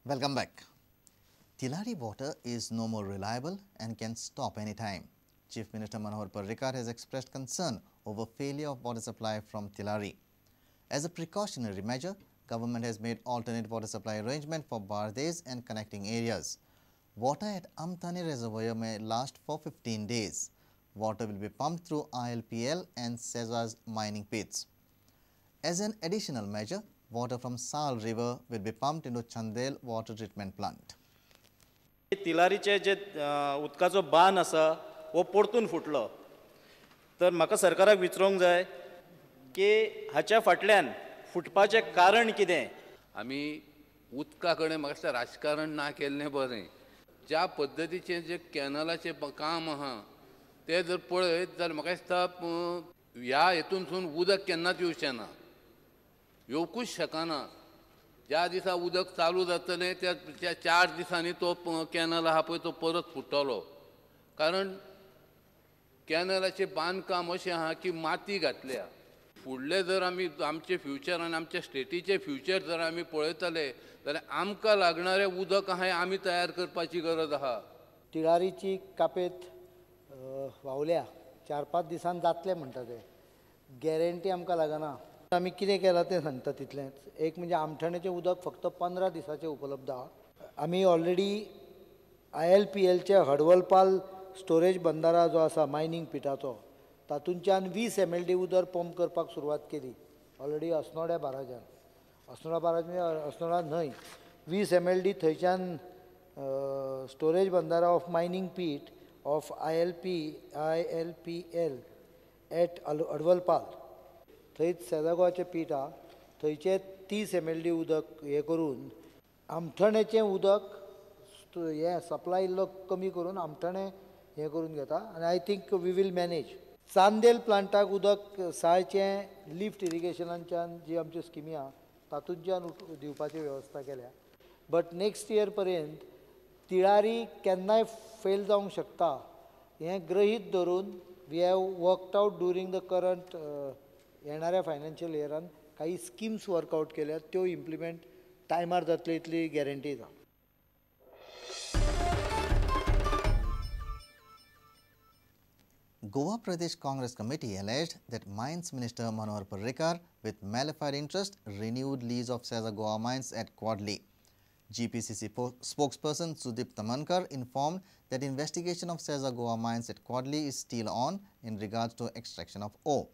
Welcome back. Tillari water is no more reliable and can stop anytime. Chief Minister Manohar Parrikar has expressed concern over failure of water supply from Tillari. As a precautionary measure, government has made alternate water supply arrangement for Bardez and connecting areas. Water at Amthane reservoir may last for 15 days. Water will be pumped through ILPL and Seza's mining pits. As an additional measure, water from Sal river will be pumped into Chandel water treatment plant. तिलारीचे जे उदकाचो बांद आसा वो परतून फुटलो तर म्हाका सरकाराक विचारूंक जाय की हाच्या फाटल्यान फुटपाचें कारण कितें. आमी उदका कडेन म्हाका दिसता राजकारण ना केल्लें बरें. ज्या पद्दतीचें जे कॅनलाचें काम आहा तें जर पळयत जाल्यार म्हाका दिसता ह्या हेतूनसून उदक केन्नाच येवचें ना, येवकूच शकना. ज्या दिसा उदक चालू जातलें त्या 4 दिसांनी तो कॅनल आहा पळय तो परत फुटतलो. कारण कॅनलाचें बांदकाम अशें आहा की माती घातल्या. फुडले जर आमी आमचे फ्युचर आनी आमच्या स्टेटीचे फ्युचर जर आमी पळयतले जाल्यार आमकां लागणारें उदक आहा आमी तयार करपाची गरज आहा. तिळारीची कापेत व्हांवल्या 4-5 दिसान जातले म्हणटा ते गॅरंटी आमकां लागना. आमी कितें केलां तें सांगता तितलेंच. एक म्हणजे आमठाण्याचें उदक फक्त 15 दिसाचें उपलब्ध आहा. आमी ऑलरेडी ILPLचे हडवलपाल स्टोरेज बंदारा जो आसा मायनींग पिटाचो तातूंतल्यान 20 MLD उदक पंप करपाक सुरवात केली ऑलरेडी अस्नोड्या बाराजान. अस्नोडा बाराज म्हणजे अस्नोडा न्हय 20 MLD थंयच्यान स्टोरेज बंदारा ऑफ मायनींग पीट ऑफ ILPL एट हडवलपाल थंयच सेजागोवाचें पीठ आहा थंयचे 30 MLD उदक हे करून आमठणेचें उदक हे सप्लाय इल्लो कमी करून आमठणे हे करून घेता आनी I think we will manage. Chandel प्लांटाक उदक साळचें लिफ्ट इरिगेशनाच्यान जी आमच्यो स्किमी आहा तातूंतल्यान दिवपाची वेवस्था केल्या. बट नेक्स्ट इयर पर्यंत तिळारी केन्नाय फेल जावंक शकता हें गृहीत धरून we have worked out during the current येणाऱ्या फायनान्शियल इयरान काही स्किम्स वर्कआउट केल्यात त्यो इम्प्लिमेंट टायमार जातले इतली गॅरंटी आसा. Goa Pradesh Congress Committee alleged that Mines Minister Manohar Parrikar, with malified interest, renewed lease of Seza Goa mines at Quadli. GPCC spokesperson Sudip Tamankar informed that investigation of Seza Goa mines at Quadli is still on in regards to extraction of ore.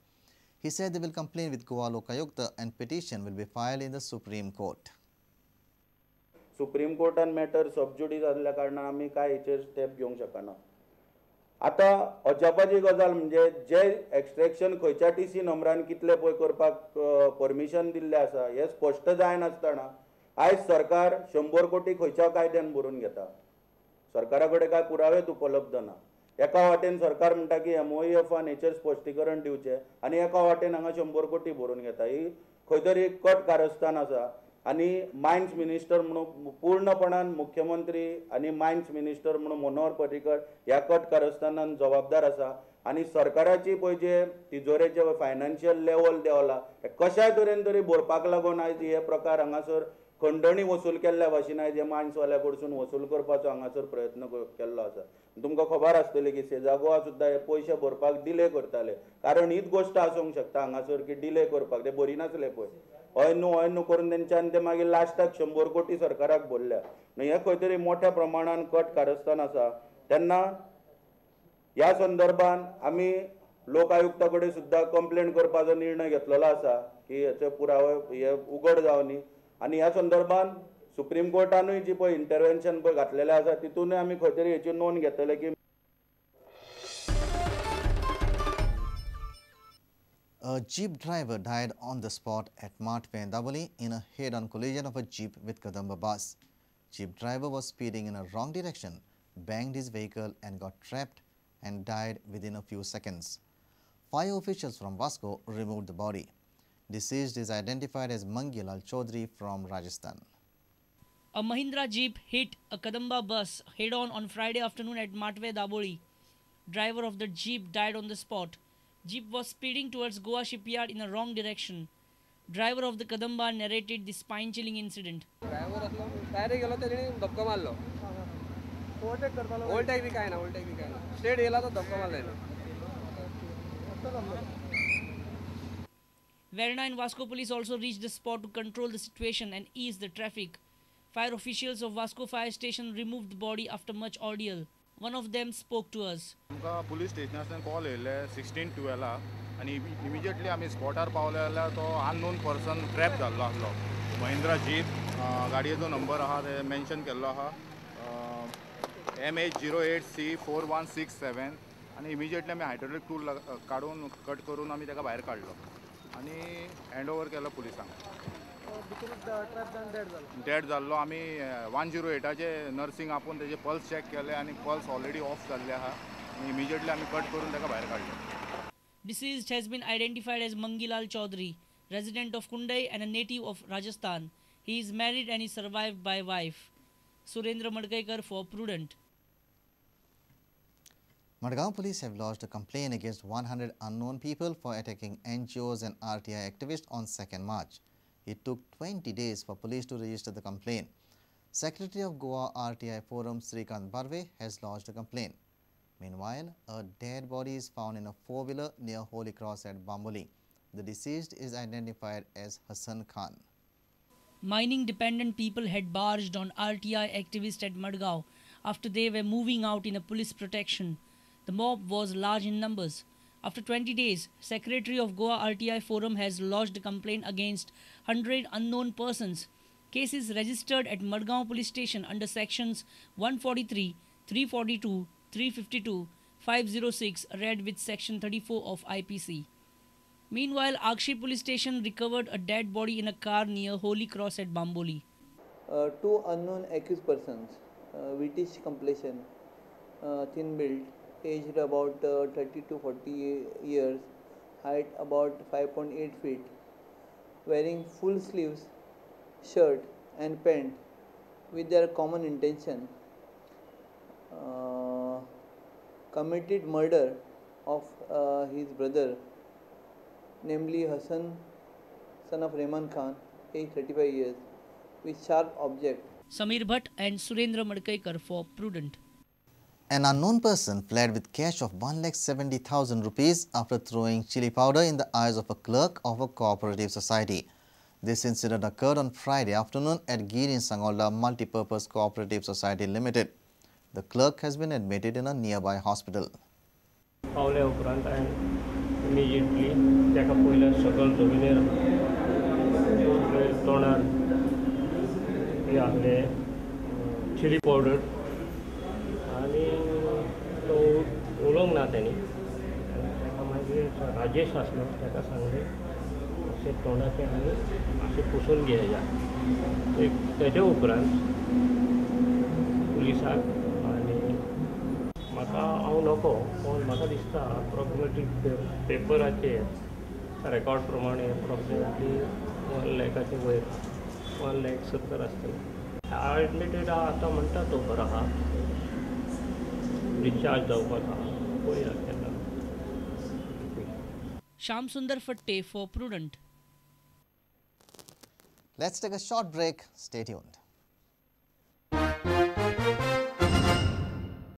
He said they will complain with Goa Lokayukta and petition will be filed in the Supreme Court. Supreme कोर्टान matter sub judice आसल्या कारणान आमी काय हेचेर step घेवंक शकना. आता अजापाची गजाल म्हणजे जे एक्सट्रॅक्शन खंयच्या TC नंबरान कितले पळय करपाक परमिशन दिल्लें आसा हें स्पश्ट जायनासतना आयज सरकार 100 कोटी खंयच्या कायद्यान भरून घेता. सरकारा कडेन काय पुरावेच उपलब्ध ना. एका वाटेन सरकार म्हणटा की MOEFान हेचेर स्पश्टीकरण दिवचें आनी एका वाटेन हांगा 100 कोटी भरून घेता. ही खंय तरी कट कारस्थान आसा आनी मायन्स मिनिस्टर म्हणून पूर्णपणान मुख्यमंत्री आनी मायन्स मिनिस्टर म्हणून मनोहर पर्रीकर ह्या कट कारस्थानान जबाबदार आसा. आनी सरकाराची पळय जे तिजोरेचे फायनान्शियल लेवल देंवला कशाय तरेन तरी भरपाक लागून आयज हे प्रकार हांगासर खंडणी वसूल केल्ल्या भाशेन आयज मायन्सवाल्या कडसून वसूल करपाचो हांगासर प्रयत्न केल्लो आसा. तुमकां खबर आसतली की सेजा गोवा सुद्दां हे पयशे भरपाक डिले करताले. कारण हीच गोश्ट आसूंक शकता हांगासर की डिले करपाक ते बरी नासले पळय हय न्हू करून तेंच्यान ते मागीर लास्टाक 100 कोटी सरकाराक भरल्या. हे खंय तरी मोठ्या प्रमाणान कट कारस्थान आसा. तेन्ना ह्या संदर्भान आमी लोक आयुक्ता कडेन सुद्दां कंप्लेंट करपाचो निर्णय घेतलेलो आसा की हेचे पुरावे हे उघड जावनी. आनी ह्या संदर्भान सुप्रीम कोर्टानूय जी पळय इंटरव्हेन्शन पळय घातलेलें आसा तितूनय आमी खंय तरी हेची नोंद घेतले की A jeep driver died on the spot at Matve, Daboli in a head-on collision of a jeep with Kadamba bus. Jeep driver was speeding in a wrong direction, banged his vehicle and got trapped and died within a few seconds. 5 officials from Vasco removed the body. Deceased is identified as Mangyalal Chaudhary from Rajasthan. A Mahindra Jeep hit a Kadamba bus head-on on Friday afternoon at Matve, Daboli. Driver of the Jeep died on the spot. Jeep was speeding towards Goa shipyard in a wrong direction. Driver of the Kadamba narrated the spine-chilling incident. Driver असलो direct गेलो त्याने धक्को मारलो overtake B काय ना straight गेला तर धक्को मारला Verna and Vasco police also reached the spot to control the situation and ease the traffic. Fire officials of Vasco fire station removed the body after much ordeal. One of them spoke to us. आमकां police स्टेशनांतल्यान call येयल्ले 16:12 आनी immediately आमी स्पॉटार पावले जाल्यार तो unknown person trap जाल्लो आसलो. Mahindra jeep गाडयेचो number आहा ते मेन्शन केल्लो आहा MH08C4167 आनी इमिजिएटली आमी हायड्रोलिक टूल काडून कट करून आमी ताका भायर काडलो आनी हँड ओवर केलो पुलिसांक. डेड जाल्लो आमी 108चे नर्सिंग आपून तेजे पल्स चॅक केले आनी पल्स ऑलरेडी ऑफ जाल्ले आहा आनी इमिजिएटली आमी कट करून ताका भायर काडलो. Deceased has been identified as Mangilal Chaudhary, resident of Kundai and a native of Rajasthan. He is married and is survived by wife. Surendra Madkaikar for Prudent. Madgaon police have lodged a complaint against 100 unknown people for attacking NGOs and RTI activists on 2nd March. It took 20 days for police to register the complaint. Secretary of Goa RTI Forum Srikant Barve has lodged a complaint. Meanwhile, a dead body is found in a four-wheeler near Holy Cross at Bamboli. The deceased is identified as Hassan Khan. Mining dependent people had barged on RTI activists at Madgaon after they were moving out in a police protection. The mob was large in numbers. After 20 days, Secretary of Goa RTI Forum has lodged a complaint against 100 unknown persons. Case is registered at Madgaon Police Station under sections 143, 342, 352, 506 read with section 34 of IPC. Meanwhile, Akshi Police Station recovered a dead body in a car near Holy Cross at Bamboli. Two unknown accused persons, British complexion, thin build, aged about 30 to 40 years, height about 5.8 feet, wearing full sleeves shirt and pant with their common intention, committed murder of his brother, namely Hassan, son of Rehman Khan, aged 35 years, with sharp object. Samir Bhatt and Surendra Madkaikar for Prudent. An unknown person fled with cash of 1,70,000 rupees after throwing chili powder in the eyes of a clerk of a cooperative society. This incident occurred on Friday afternoon at Girin Sangolda Multipurpose Cooperative Society Limited. The clerk has been admitted in a nearby hospital. Pawle उपरांत immediately ताका पयल्या सकल जमिनीर तोंडार हे आहले chilli powder आनी तो उलोवंक ना तेणी ताका मागीर राजेश आसलो ताका सांगलें अशें तोंडाचें आनी अशें पुसून घेया तेजे उपरांत पुलिसाक म्हाका हांव नको पूण म्हाका दिसता अप्रॉक्सिमेटली पेपराचेर रेकॉर्ड प्रमाणे अप्रॉक्सिमेटली 1 लाखाचे वयर 1,70,000 आसतलें. एडमिटेड आतां म्हणटा तो बरो आहा डिस्चार्ज जावपाक आहा पळया केन्ना. Shyam Sundar Fatte for Prudent. Let's take a short break. Stay tuned.